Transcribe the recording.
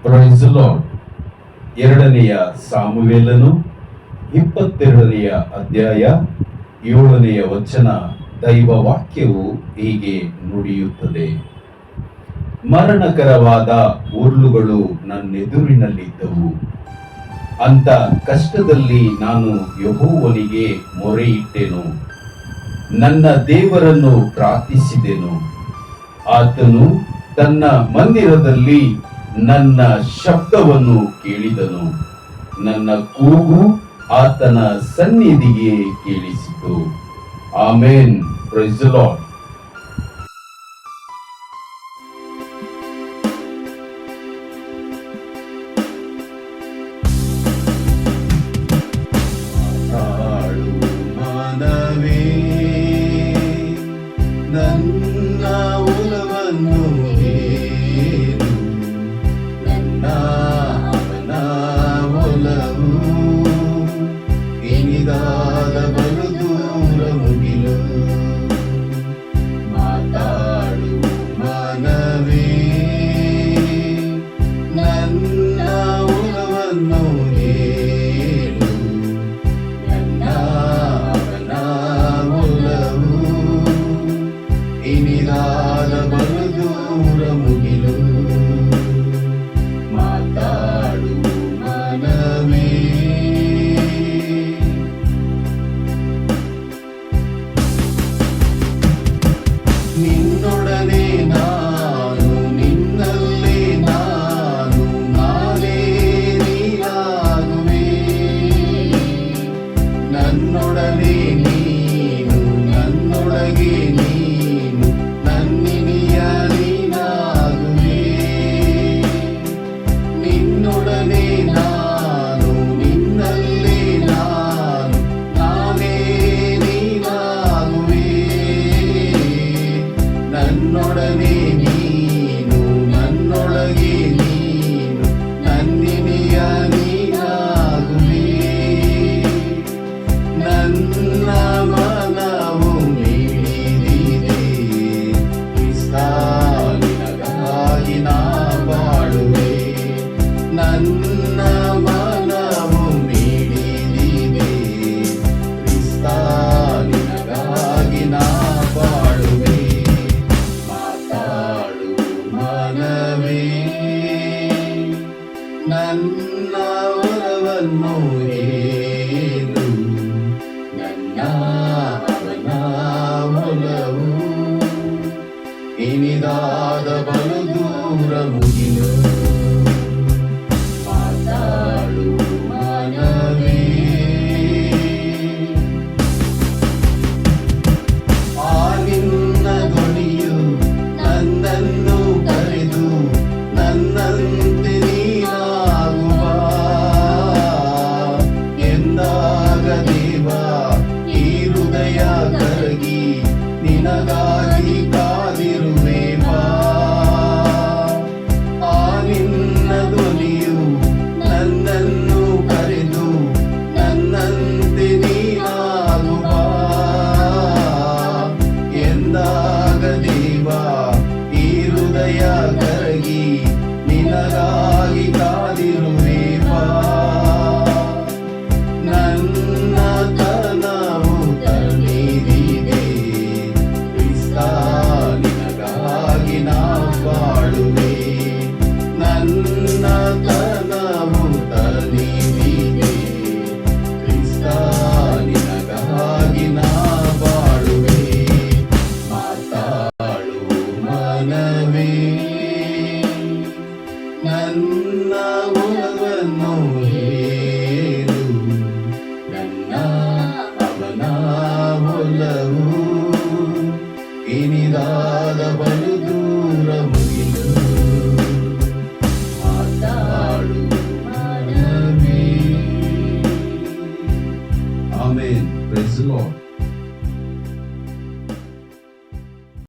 Price the Lord. 2ನೆಯ ಸಾಮುವೇಲನು 22ನೆಯ ಅಧ್ಯಾಯ 7ನೆಯ ವಚನ. ದೈವ ವಾಕ್ಯವು ಹೀಗೆ ನುಡಿಯುತ್ತದೆ: ಮರಣಕರವಾದ ಉರುಳುಗಳು ನನ್ನೆದುರಿನಲ್ಲಿದ್ದವು. ಅಂತ ಕಷ್ಟದಲ್ಲಿ ನಾನು ಯೆಹೋವನಿಗೆ ಮೊರೆಯಿಟ್ಟೆನು, ನನ್ನ ದೇವರನ್ನು ಪ್ರಾರ್ಥಿಸಿದೆನು. ಆತನು ತನ್ನ ಮಂದಿರದಲ್ಲಿ ನನ್ನ ಶಬ್ದವನ್ನು ಕೇಳಿದನು. ನನ್ನ ಕೂಗು ಆತನ ಸನ್ನಿಧಿಗೆ ಕೇಳಿಸಿತು. ಆಮೇನ್. Praise the Lord. ನನ್ನ ಉಲವನ್ನು ಹೇಳು, ನನ್ನ ಅವನ ಒಲವು ಇನಿದಾದ ಬಲು ದೂರ ಮುಗಿಲು. ಮಾತಾಡು ಮನವೇ, ನನ್ನ ಉಲವನ್ನು ಹೇಳು, ನನ್ನ ಅವನ ಒಲವು ಇನಿದಾದ ಬಲು ದೂರ ಮುಗಿಲು. ಮಾತಾಡು ಮನವೇ, ನಿನ್ನೊಡನೆ ನಾನು, ನಿನ್ನಲ್ಲೇ ನಾನು, ನಾನೇ ನೀನಾಗುವೆ. ನನ್ನೊಡನೆ ನೀನು, ನನ್ನೊಳಗೆ ನೀನು, ನನ್ನಿನಿಯ ನೀನಾಗುವೆ. ನಿನ್ನೊಡನೆ ನಾನು, ನಿನ್ನಲ್ಲೇ ನಾನು, ನಾನೇ ನೀನಾಗುವೆ. ನನ್ನೊಡನೆ ನೀನು, ನನ್ನೊಳಗೆ ನೀನು, ನನ್ನಿನಿಯ ನೀನಾಗುವೆ. ನನ್ನ ಮನವು ಮಿಡಿದಿದೆ, ಕ್ರಿಸ್ತ ನಿನಗಾಗಿ ನಾ ಬಾಳುವೆ. ನನ್ನ ಮನವು ಮಿಡಿದಿದೆ, ಕ್ರಿಸ್ತ ನಿನಗಾಗಿ ನಾ ಬಾಳುವೆ. ಮಾತಾಡು ಮನವೇ, ನನ್ನ ಒಲವನ್ನು ಹೇಳು, ನನ್ನ ಅವನ ಒಲವು ಇನಿದಾದ ಬಲು ದೂರ ಮುಗಿಲು. ಮಾತಾಡು ಮನವೇ, ಆ ನಿನ್ನ ಧ್ವನಿಯು ನನ್ನನ್ನು ಕರೆದು ನನ್ನಂತೆ ನೀನಾಗುವ ಎಂದಾಗ ದೇವ, ಈ ಹೃದಯ ಕರಗಿ ನಿನಗಾಗಿ ಕಾದಿರುವೆ ಬಾ. ಆ ನಿನ್ನ ಧ್ವನಿಯು ನನ್ನನ್ನು ಕರೆದು ನನ್ನಂತೆ ನೀನಾಗುವ ಎಂದಾಗ ದೇವ, ಈ ಹೃದಯ ಕರಗಿ ನಿನಗಾಗಿ ಕಾದಿರುವೆ ಬಾ. ನನ್ನ ತನವು ತನ್ನಿದಿದೆ, ಕ್ರಿಸ್ತ ನಿನಗಾಗಿ ನಾ ಬಾಳುವೆ. ನನ್ನ ತನವು ತನ್ನಿದಿದೆ, ಕ್ರಿಸ್ತ ನಿನಗಾಗಿ ನಾ ಬಾಳುವೆ. ಮಾತಾಡು ಮನವೇ, ನನ್ನ ಒಲವನ್ನು ಹೇಳು, ನನ್ನ ಅವನ ಒಲವು ಇನಿದಾದ ಬಲು ದೂರ ಮುಗಿಲು. ಮಾತಾಡು ಮನವೇ. ಆಮೆನ್. Praise the lord.